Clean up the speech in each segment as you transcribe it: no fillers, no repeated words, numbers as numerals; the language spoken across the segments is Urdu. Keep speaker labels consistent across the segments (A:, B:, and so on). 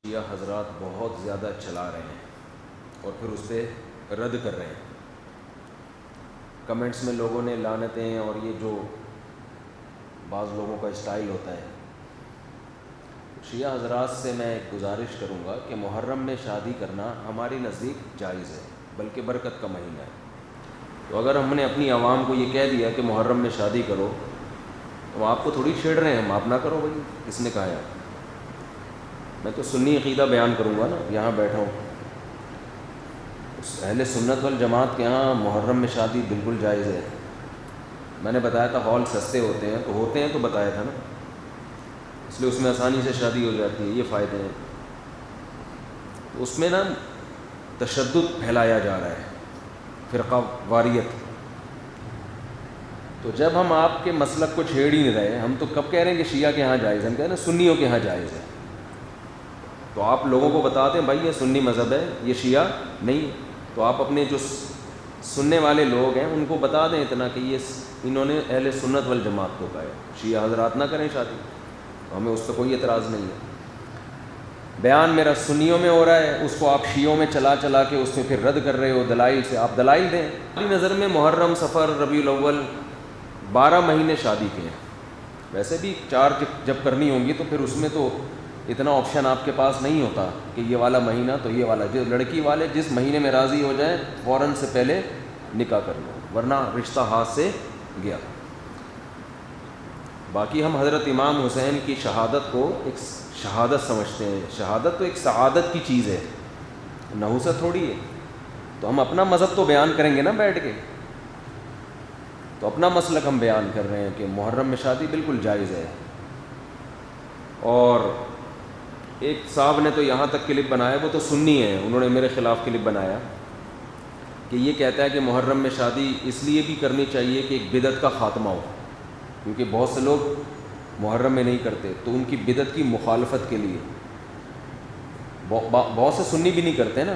A: شیعہ حضرات بہت زیادہ چلا رہے ہیں اور پھر اس پہ رد کر رہے ہیں. کمنٹس میں لوگوں نے لعنتیں اور یہ جو بعض لوگوں کا اسٹائل ہوتا ہے. شیعہ حضرات سے میں ایک گزارش کروں گا کہ محرم میں شادی کرنا ہماری نزدیک جائز ہے، بلکہ برکت کا مہینہ ہے. تو اگر ہم نے اپنی عوام کو یہ کہہ دیا کہ محرم میں شادی کرو تو آپ کو تھوڑی چھیڑ رہے ہیں، ہم آپ نہ کرو بھائی. کس نے کہا ہے؟ میں تو سنی عقیدہ بیان کروں گا نا، یہاں بیٹھا ہوں. اہل سنت والجماعت کے یہاں محرم میں شادی بالکل جائز ہے. میں نے بتایا تھا ہال سستے ہوتے ہیں تو بتایا تھا نا، اس لیے اس میں آسانی سے شادی ہو جاتی ہے. یہ فائدے ہیں. اس میں نا تشدد پھیلایا جا رہا ہے، فرقہ واریت. تو جب ہم آپ کے مسلک کو چھیڑ ہی نہیں رہے، ہم تو کب کہہ رہے ہیں کہ شیعہ کے ہاں جائز ہے، ہم کہہ رہے ہیں سنیوں کے ہاں جائز ہے. تو آپ لوگوں کو بتا دیں بھائی یہ سنی مذہب ہے، یہ شیعہ نہیں ہے. تو آپ اپنے جو سننے والے لوگ ہیں ان کو بتا دیں اتنا کہ یہ انہوں نے اہل سنت والجماعت کو کہا ہے شیعہ حضرات نہ کریں شادی. تو ہمیں اس پہ کوئی اعتراض نہیں ہے. بیان میرا سنیوں میں ہو رہا ہے، اس کو آپ شیعوں میں چلا کے اس میں پھر رد کر رہے ہو دلائل سے. آپ دلائل دیں. میری نظر میں محرم، صفر، ربیع الاول 12 مہینے شادی کے ہیں. ویسے بھی 4 جب کرنی ہوں گی تو پھر اس میں تو اتنا آپشن آپ کے پاس نہیں ہوتا کہ یہ والا مہینہ تو یہ والا. جو لڑکی والے جس مہینے میں راضی ہو جائیں فوراً سے پہلے نکاح کر لو، ورنہ رشتہ ہاتھ سے گیا. باقی ہم حضرت امام حسین کی شہادت کو ایک شہادت سمجھتے ہیں. شہادت تو ایک سعادت کی چیز ہے، نحوست تھوڑی ہے. تو ہم اپنا مذہب تو بیان کریں گے نا بیٹھ کے. تو اپنا مسلک ہم بیان کر رہے ہیں کہ محرم میں شادی بالکل جائز ہے. اور ایک صاحب نے تو یہاں تک کلپ بنایا، وہ تو سنی ہے، انہوں نے میرے خلاف کلپ بنایا کہ یہ کہتا ہے کہ محرم میں شادی اس لیے بھی کرنی چاہیے کہ ایک بدعت کا خاتمہ ہو، کیونکہ بہت سے لوگ محرم میں نہیں کرتے تو ان کی بدعت کی مخالفت کے لیے. بہت سے سنی بھی نہیں کرتے نا،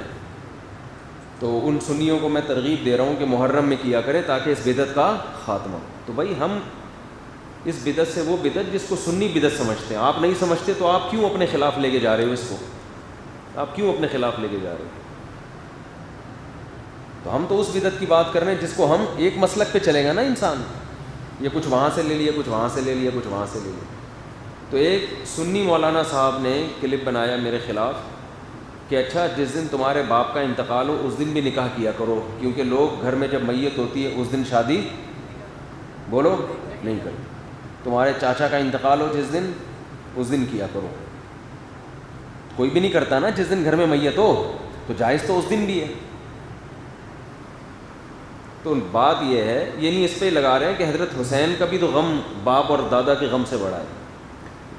A: تو ان سنیوں کو میں ترغیب دے رہا ہوں کہ محرم میں کیا کرے تاکہ اس بدعت کا خاتمہ. تو بھائی ہم اس بدعت سے وہ بدعت جس کو سنی بدعت سمجھتے ہیں، آپ نہیں سمجھتے تو آپ کیوں اپنے خلاف لے کے جا رہے ہو اس کو؟ آپ کیوں اپنے خلاف لے کے جا رہے ہو؟ تو ہم تو اس بدعت کی بات کر رہے ہیں جس کو ہم ایک مسلک پہ چلے گا نا انسان. یہ کچھ وہاں سے لے لیا، کچھ وہاں سے لے لیا، کچھ وہاں سے لے لیا. تو ایک سنی مولانا صاحب نے کلپ بنایا میرے خلاف کہ اچھا جس دن تمہارے باپ کا انتقال ہو اس دن بھی نکاح کیا کرو، کیونکہ لوگ گھر میں جب میت ہوتی ہے اس دن شادی بولو نہیں کرتے. تمہارے چاچا کا انتقال ہو جس دن، اس دن کیا کرو. کوئی بھی نہیں کرتا نا جس دن گھر میں میت ہو، تو جائز تو اس دن بھی ہے. تو بات یہ ہے، یہ نہیں اس پہ لگا رہے ہیں کہ حضرت حسین کا بھی تو غم باپ اور دادا کے غم سے بڑا ہے.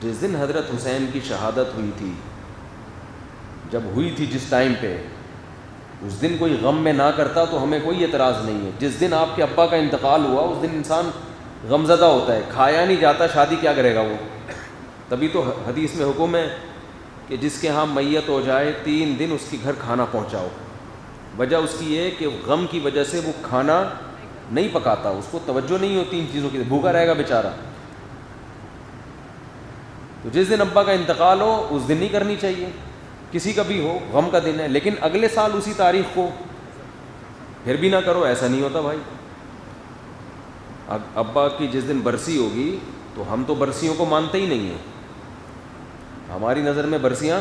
A: جس دن حضرت حسین کی شہادت ہوئی تھی، جب ہوئی تھی جس ٹائم پہ، اس دن کوئی غم میں نہ کرتا تو ہمیں کوئی اعتراض نہیں ہے. جس دن آپ کے ابا کا انتقال ہوا اس دن انسان غمزدہ ہوتا ہے، کھایا نہیں جاتا، شادی کیا کرے گا وہ؟ تبھی تو حدیث میں حکم ہے کہ جس کے ہاں میت ہو جائے 3 دن اس کے گھر کھانا پہنچاؤ. وجہ اس کی یہ کہ غم کی وجہ سے وہ کھانا نہیں پکاتا، اس کو توجہ نہیں ہوتی ان چیزوں کی، بھوکا رہے گا بیچارہ. تو جس دن ابا کا انتقال ہو اس دن نہیں کرنی چاہیے، کسی کا بھی ہو، غم کا دن ہے. لیکن اگلے سال اسی تاریخ کو پھر بھی نہ کرو، ایسا نہیں ہوتا بھائی. ابا کی جس دن برسی ہوگی تو ہم تو برسیوں کو مانتے ہی نہیں ہیں، ہماری نظر میں برسیاں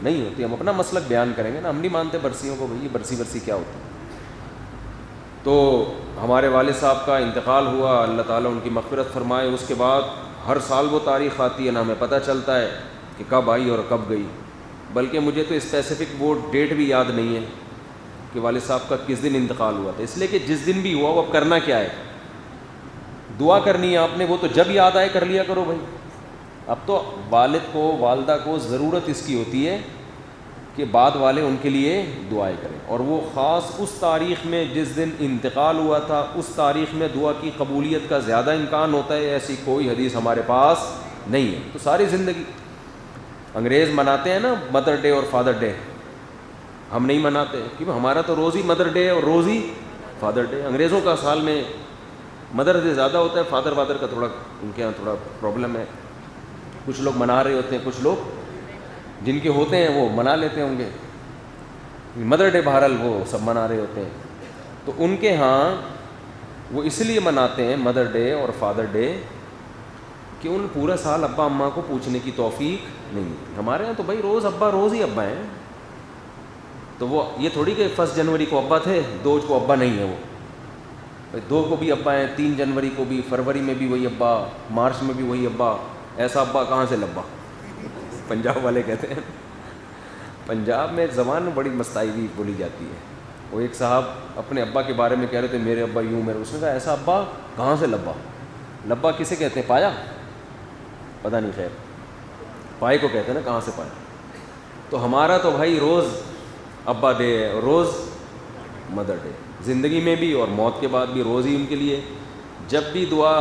A: نہیں ہوتی. ہم اپنا مسلک بیان کریں گے نا، ہم نہیں مانتے برسیوں کو. بھائی برسی کیا ہوتی؟ تو ہمارے والد صاحب کا انتقال ہوا، اللہ تعالیٰ ان کی مغفرت فرمائے. اس کے بعد ہر سال وہ تاریخ آتی ہے نا، ہمیں پتہ چلتا ہے کہ کب آئی اور کب گئی. بلکہ مجھے تو اسپیسیفک وہ ڈیٹ بھی یاد نہیں ہے کہ والد صاحب کا کس دن انتقال ہوا تھا. اس لیے کہ جس دن بھی ہوا وہ اب کرنا کیا ہے؟ دعا کرنی ہے آپ نے، وہ تو جب یاد آئے کر لیا کرو بھائی. اب تو والد کو، والدہ کو ضرورت اس کی ہوتی ہے کہ بعد والے ان کے لیے دعائیں کریں، اور وہ خاص اس تاریخ میں جس دن انتقال ہوا تھا اس تاریخ میں دعا کی قبولیت کا زیادہ امکان ہوتا ہے. ایسی کوئی حدیث ہمارے پاس نہیں ہے. تو ساری زندگی انگریز مناتے ہیں نا مدر ڈے اور فادر ڈے، ہم نہیں مناتے کیونکہ ہمارا تو روز ہی مدر ڈے اور روز ہی فادر ڈے. انگریزوں کا سال میں مدر ڈے زیادہ ہوتا ہے، فادر کا تھوڑا ان کے یہاں تھوڑا پرابلم ہے. کچھ لوگ منا رہے ہوتے ہیں، کچھ لوگ جن کے ہوتے ہیں وہ منا لیتے ہوں گے، مدر ڈے بہرحال وہ سب منا رہے ہوتے ہیں. تو ان کے ہاں وہ اس لیے مناتے ہیں مدر ڈے اور فادر ڈے کہ ان پورا سال ابا اماں کو پوچھنے کی توفیق نہیں ملتی. ہمارے ہاں تو بھائی روز ہی ابا ہیں. تو وہ یہ تھوڑی کہ 1 جنوری کو ابا تھے 2 کو ابا نہیں ہے. وہ 2 کو بھی ابا ہیں، 3 جنوری کو بھی، فروری میں بھی وہی ابا، مارچ میں بھی وہی ابا. ایسا ابا کہاں سے لبا؟ پنجاب والے کہتے ہیں. پنجاب میں زبان بڑی مستائی بھی بولی جاتی ہے. وہ ایک صاحب اپنے ابا کے بارے میں کہہ رہے تھے میرے ابا یوں، اس نے کہا ایسا ابا کہاں سے لبا؟ لبا کسے کہتے ہیں؟ پایا؟ پتہ نہیں، خیر پائے کو کہتے ہیں نا، کہاں سے پایا. تو ہمارا تو بھائی روز ابا ڈے ہے اور روز مدر ڈے، زندگی میں بھی اور موت کے بعد بھی روز ہی ان کے لیے. جب بھی دعا،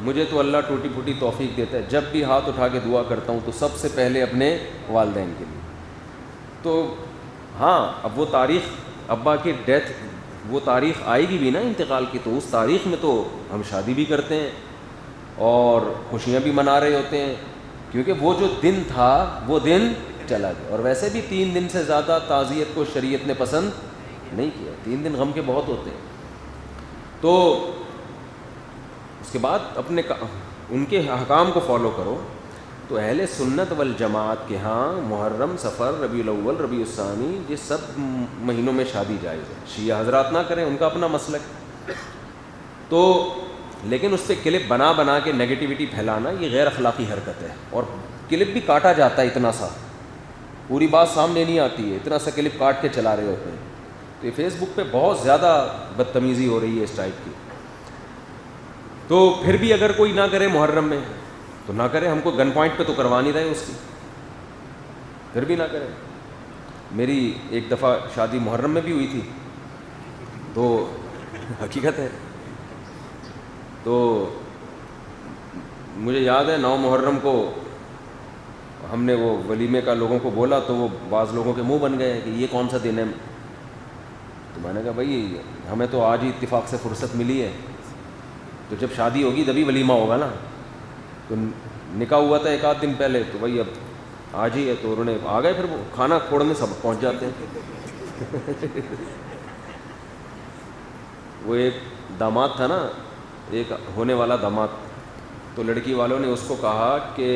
A: مجھے تو اللہ ٹوٹی پھوٹی توفیق دیتا ہے، جب بھی ہاتھ اٹھا کے دعا کرتا ہوں تو سب سے پہلے اپنے والدین کے لیے. تو ہاں اب وہ تاریخ ابا کی ڈیتھ، وہ تاریخ آئے گی بھی نا انتقال کی، تو اس تاریخ میں تو ہم شادی بھی کرتے ہیں اور خوشیاں بھی منا رہے ہوتے ہیں، کیونکہ وہ جو دن تھا وہ دن چلا گیا. اور ویسے بھی 3 دن سے زیادہ تعزیت کو شریعت نے پسند نہیں کیا. 3 دن غم کے بہت ہوتے ہیں. تو اس کے بعد اپنے ان کے احکام کو فالو کرو. تو اہل سنت والجماعت کے ہاں محرم، صفر، ربیع الاول، ربیع الثانی، یہ سب مہینوں میں شادی جائز ہے. شیعہ حضرات نہ کریں، ان کا اپنا مسلک. تو لیکن اس پہ کلپ بنا کے نگیٹیوٹی پھیلانا یہ غیر اخلاقی حرکت ہے. اور کلپ بھی کاٹا جاتا ہے، اتنا سا پوری بات سامنے نہیں آتی ہے، اتنا سا کلپ کاٹ کے چلا رہے ہوتے ہیں. تو یہ فیس بک پہ بہت زیادہ بدتمیزی ہو رہی ہے اس ٹائپ کی. تو پھر بھی اگر کوئی نہ کرے محرم میں تو نہ کرے، ہم کو گن پوائنٹ پہ تو کروا نہیں رہے اس کی، پھر بھی نہ کرے. میری ایک دفعہ شادی محرم میں بھی ہوئی تھی، تو حقیقت ہے. تو مجھے یاد ہے 9 محرم کو ہم نے وہ ولیمے کا لوگوں کو بولا تو وہ بعض لوگوں کے منہ بن گئے کہ یہ کون سا دن ہے. تو میں نے کہا بھائی ہمیں تو آج ہی اتفاق سے فرصت ملی ہے، تو جب شادی ہوگی تبھی ولیمہ ہوگا نا. تو نکاح ہوا تھا 1 آدھ دن پہلے، تو بھائی اب آج ہی ہے، تو انہوں نے آ گئے، پھر وہ کھانا کھوڑنے سب پہنچ جاتے ہیں. وہ ایک داماد تھا نا، ایک ہونے والا داماد، تو لڑکی والوں نے اس کو کہا کہ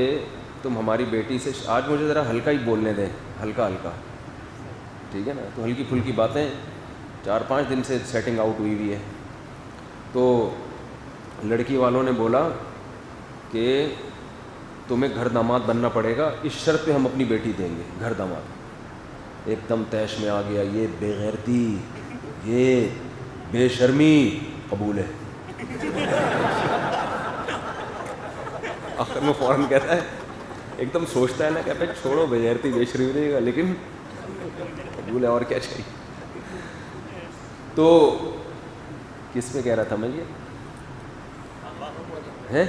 A: تم ہماری بیٹی سے آج مجھے ذرا ہلکا ہی بولنے دیں، ہلکا، ٹھیک ہے نا. تو ہلکی پھلکی باتیں، 4-5 دن سے سیٹنگ آؤٹ ہوئی ہے. تو لڑکی والوں نے بولا کہ تمہیں گھر داماد بننا پڑے گا، اس شرط پہ ہم اپنی بیٹی دیں گے گھر داماد. ایک دم تیش میں آ گیا، یہ بے غیرتی، یہ بے شرمی قبول ہے. آخر میں فوراً کہتا ہے، ایک دم سوچتا ہے نا کہ بھائی چھوڑو بے غیرتی بے شرمی رہے گا، لیکن قبول ہے، اور کیا چاہیے. تو کس پہ کہہ رہا تھا میں یہ ہے؟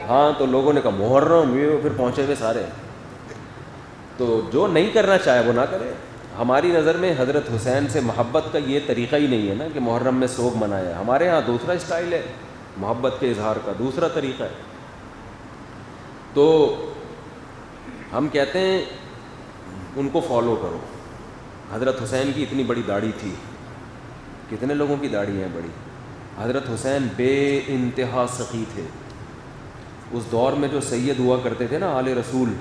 A: ہاں تو لوگوں نے کہا محرم، یہ پھر پہنچے ہوئے سارے. تو جو نہیں کرنا چاہے وہ نہ کرے. ہماری نظر میں حضرت حسین سے محبت کا یہ طریقہ ہی نہیں ہے نا کہ محرم میں سوگ منایا. ہمارے ہاں دوسرا اسٹائل ہے محبت کے اظہار کا، دوسرا طریقہ ہے. تو ہم کہتے ہیں ان کو فالو کرو. حضرت حسین کی اتنی بڑی داڑھی تھی، کتنے لوگوں کی داڑھی ہیں بڑی. حضرت حسین بے انتہا سخی تھے. اس دور میں جو سید ہوا کرتے تھے نا آل رسول،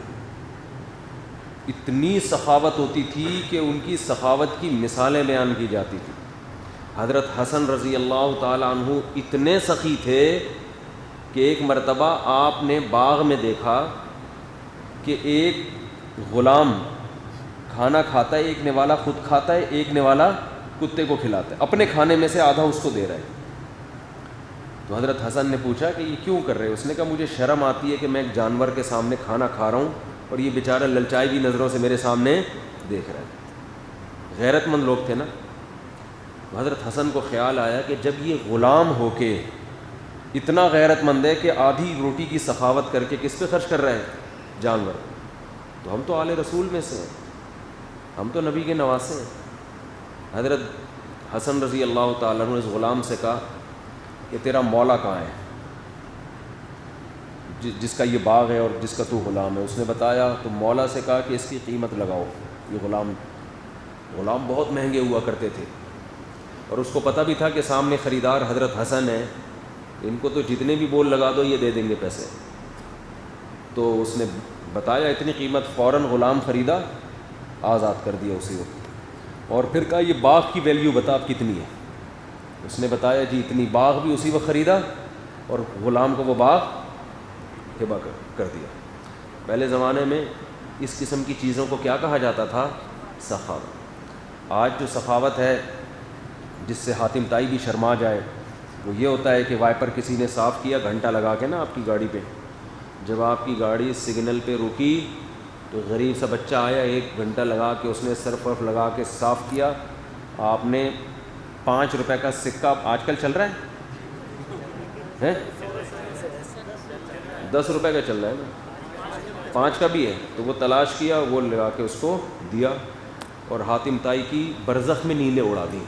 A: اتنی سخاوت ہوتی تھی کہ ان کی سخاوت کی مثالیں بیان کی جاتی تھی. حضرت حسن رضی اللہ تعالی عنہ اتنے سخی تھے کہ ایک مرتبہ آپ نے باغ میں دیکھا کہ ایک غلام کھانا کھاتا ہے، ایک نوالا خود کھاتا ہے، ایک نوالا کتے کو کھلاتا ہے، اپنے کھانے میں سے آدھا اس کو دے رہا ہے. تو حضرت حسن نے پوچھا کہ یہ کیوں کر رہے ہو؟ اس نے کہا مجھے شرم آتی ہے کہ میں ایک جانور کے سامنے کھانا کھا رہا ہوں اور یہ بیچارہ للچائی بھی نظروں سے میرے سامنے دیکھ رہا ہے. غیرت مند لوگ تھے نا. تو حضرت حسن کو خیال آیا کہ جب یہ غلام ہو کے اتنا غیرت مند ہے کہ آدھی روٹی کی سخاوت کر کے کس پہ خرچ کر رہا ہے؟ جانور. تو ہم تو آل رسول میں سے ہیں، ہم تو نبی کے نواسے ہیں. حضرت حسن رضی اللہ تعالیٰ عنہ نے اس غلام سے کہا کہ تیرا مولا کہاں ہے؟ جس کا یہ باغ ہے اور جس کا تو غلام ہے. اس نے بتایا تو مولا سے کہا کہ اس کی قیمت لگاؤ. یہ غلام بہت مہنگے ہوا کرتے تھے اور اس کو پتہ بھی تھا کہ سامنے خریدار حضرت حسن ہے, ان کو تو جتنے بھی بول لگا دو یہ دے دیں گے پیسے. تو اس نے بتایا اتنی قیمت, فوراً غلام خریدا, آزاد کر دیا اسی وقت. اور پھر کہا یہ باغ کی ویلیو بتا اب کتنی ہے. اس نے بتایا جی اتنی, باغ بھی اسی وقت خریدا اور غلام کو وہ باغ ہبہ کر دیا. پہلے زمانے میں اس قسم کی چیزوں کو کیا کہا جاتا تھا؟ سخاوت. آج جو سخاوت ہے جس سے حاتم طائی بھی شرما جائے وہ یہ ہوتا ہے کہ وائپر کسی نے صاف کیا گھنٹہ لگا کے نا آپ کی گاڑی پہ, جب آپ کی گاڑی سگنل پہ رکی تو غریب سا بچہ آیا 1 گھنٹہ لگا کے اس نے سرف ورف لگا کے صاف کیا. آپ نے 5 روپے کا سکہ آج کل چل رہا ہے 10 روپے کا چل رہا ہے نا, 5 کا بھی ہے, تو وہ تلاش کیا, وہ لگا کے اس کو دیا اور حاتم طائی کی برزخ میں نیندیں اڑا دی.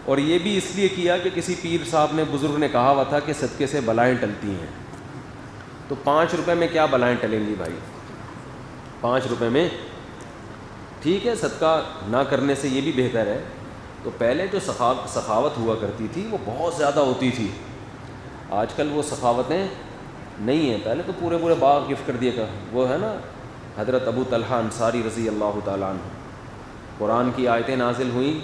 A: اور یہ بھی اس لیے کیا کہ کسی پیر صاحب نے, بزرگ نے کہا ہوا تھا کہ صدقے سے بلائیں ٹلتی ہیں. تو 5 روپے میں کیا بلائیں ٹلیں گی بھائی؟ 5 روپے میں ٹھیک ہے, صدقہ نہ کرنے سے یہ بھی بہتر ہے. تو پہلے جو سخاوت ہوا کرتی تھی وہ بہت زیادہ ہوتی تھی. آج کل وہ سخاوتیں نہیں ہیں. پہلے تو پورے باغ گفٹ کر دیا کر. وہ ہے نا حضرت ابو طلحہ انصاری رضی اللہ تعالیٰ عنہ, قرآن کی آیتیں نازل ہوئیں,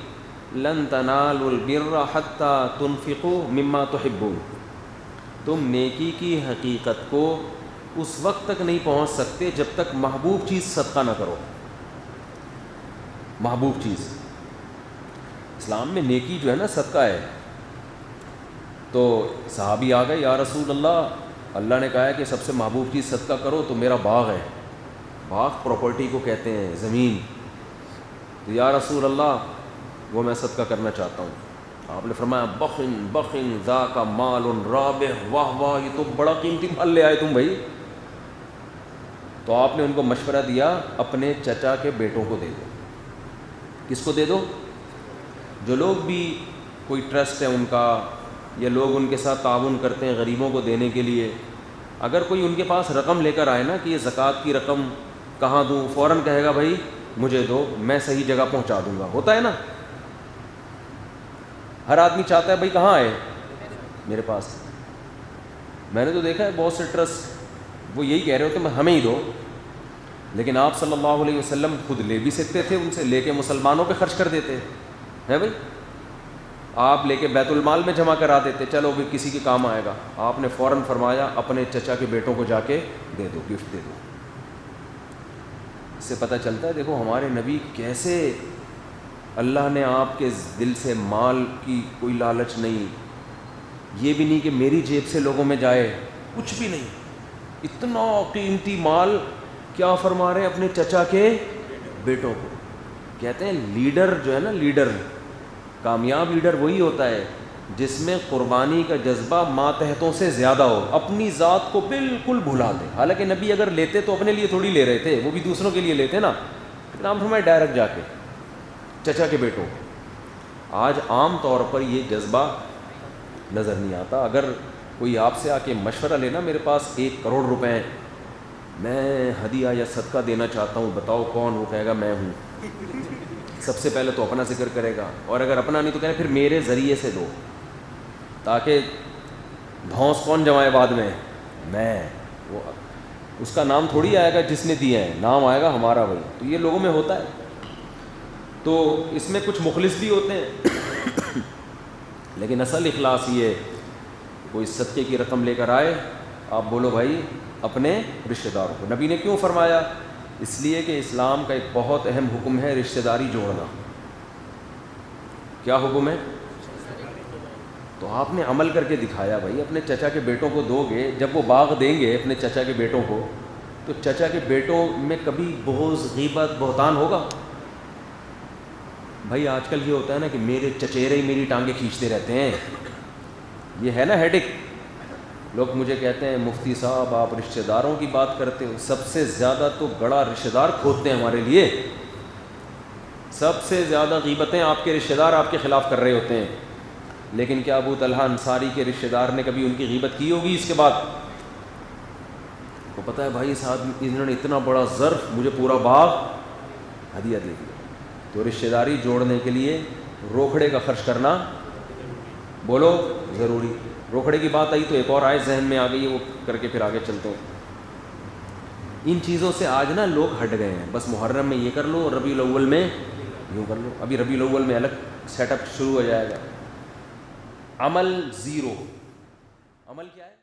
A: لن تنالوا البر حتى تنفقوا مما تحبون. تم نیکی کی حقیقت کو اس وقت تک نہیں پہنچ سکتے جب تک محبوب چیز صدقہ نہ کرو. محبوب چیز اسلام میں نیکی جو ہے نا صدقہ ہے. تو صحابی آ گئے, یا رسول اللہ نے کہا ہے کہ سب سے محبوب چیز صدقہ کرو, تو میرا باغ ہے. باغ پراپرٹی کو کہتے ہیں, زمین. تو یا رسول اللہ وہ میں صدقہ کرنا چاہتا ہوں. آپ نے فرمایا بخن ذاک مال رابح, واہ واہ یہ تو بڑا قیمتی مال لے آئے تم بھائی. تو آپ نے ان کو مشورہ دیا اپنے چچا کے بیٹوں کو دے دو. کس کو دے دو؟ جو لوگ بھی کوئی ٹرسٹ ہے ان کا, یا لوگ ان کے ساتھ تعاون کرتے ہیں غریبوں کو دینے کے لیے, اگر کوئی ان کے پاس رقم لے کر آئے نا کہ یہ زکوٰۃ کی رقم کہاں دوں, فوراً کہے گا بھائی مجھے دو, میں صحیح جگہ پہنچا دوں گا. ہوتا ہے نا, ہر آدمی چاہتا ہے بھائی کہاں آئے میرے پاس. میں نے تو دیکھا ہے بہت سے ٹرسٹ وہ یہی کہہ رہے ہوتے ہیں ہمیں ہی دو, لیکن آپ صلی اللہ علیہ وسلم خود لے بھی سکتے تھے, ان سے لے کے مسلمانوں پہ خرچ کر دیتے ہیں بھائی. آپ لے کے بیت المال میں جمع کرا دیتے, چلو بھی کسی کے کام آئے گا. آپ نے فوراً فرمایا اپنے چچا کے بیٹوں کو جا کے دے دو, گفٹ دے دو. اس سے پتہ چلتا ہے دیکھو ہمارے نبی کیسے, اللہ نے آپ کے دل سے مال کی کوئی لالچ نہیں, یہ بھی نہیں کہ میری جیب سے لوگوں میں جائے, کچھ بھی نہیں. اتنا قیمتی مال کیا فرما رہے ہیں اپنے چچا کے بیٹوں کو. کہتے ہیں لیڈر جو ہے نا, لیڈر کامیاب لیڈر وہی ہوتا ہے جس میں قربانی کا جذبہ ماتحتوں سے زیادہ ہو, اپنی ذات کو بالکل بھلا دے. حالانکہ نبی اگر لیتے تو اپنے لیے تھوڑی لے رہے تھے, وہ بھی دوسروں کے لیے لیتے نا. نام فرمائے ڈائریکٹ جا کے چچا کے بیٹوں. آج عام طور پر یہ جذبہ نظر نہیں آتا. اگر کوئی آپ سے آ کے مشورہ لینا میرے پاس 1 کروڑ روپے ہیں, میں ہدیہ یا صدقہ دینا چاہتا ہوں, بتاؤ کون؟ وہ کہے گا میں ہوں. سب سے پہلے تو اپنا ذکر کرے گا, اور اگر اپنا نہیں تو کہنا پھر میرے ذریعے سے دو, تاکہ دھونس کون جمائے بعد میں. وہ اس کا نام تھوڑی آئے گا جس نے دیا ہے, نام آئے گا ہمارا بھائی. تو یہ لوگوں میں ہوتا ہے. تو اس میں کچھ مخلص بھی ہوتے ہیں لیکن اصل اخلاص یہ, کوئی صدقے کی رقم لے کر آئے, آپ بولو بھائی اپنے رشتہ داروں کو. نبی نے کیوں فرمایا؟ اس لیے کہ اسلام کا ایک بہت اہم حکم ہے رشتہ داری جوڑنا. کیا حکم ہے؟ تو آپ نے عمل کر کے دکھایا بھائی. اپنے چچا کے بیٹوں کو دو گے, جب وہ باغ دیں گے اپنے چچا کے بیٹوں کو, تو چچا کے بیٹوں میں کبھی بغض, غیبت, بہتان ہوگا؟ بھائی آج کل یہ ہوتا ہے نا کہ میرے چچیرے ہی میری ٹانگیں کھینچتے رہتے ہیں. یہ ہے نا ہیڈک. لوگ مجھے کہتے ہیں مفتی صاحب آپ رشتہ داروں کی بات کرتے ہو, سب سے زیادہ تو گڑا رشتہ دار کھودتے ہیں ہمارے لیے. سب سے زیادہ غیبتیں آپ کے رشتہ دار آپ کے خلاف کر رہے ہوتے ہیں. لیکن کیا ابو طلحہ انصاری کے رشتہ دار نے کبھی ان کی غیبت کی ہوگی اس کے بعد؟ کو پتہ ہے بھائی صاحب انہوں نے اتنا بڑا ظرف مجھے پورا باغ ہدیہ دے دیا. تو رشتہ داری جوڑنے کے لیے روکھڑے کا خرچ کرنا بولو ضروری. روکھڑے کی بات آئی تو ایک اور آئے ذہن میں آ گئی ہے, وہ کر کے پھر آگے چلتے ہیں. ان چیزوں سے آج نا لوگ ہٹ گئے ہیں. بس محرم میں یہ کر لو اور ربیع الاول میں یوں کر لو. ابھی ربیع الاول میں الگ سیٹ اپ شروع ہو جائے گا. عمل زیرو. عمل کیا ہے؟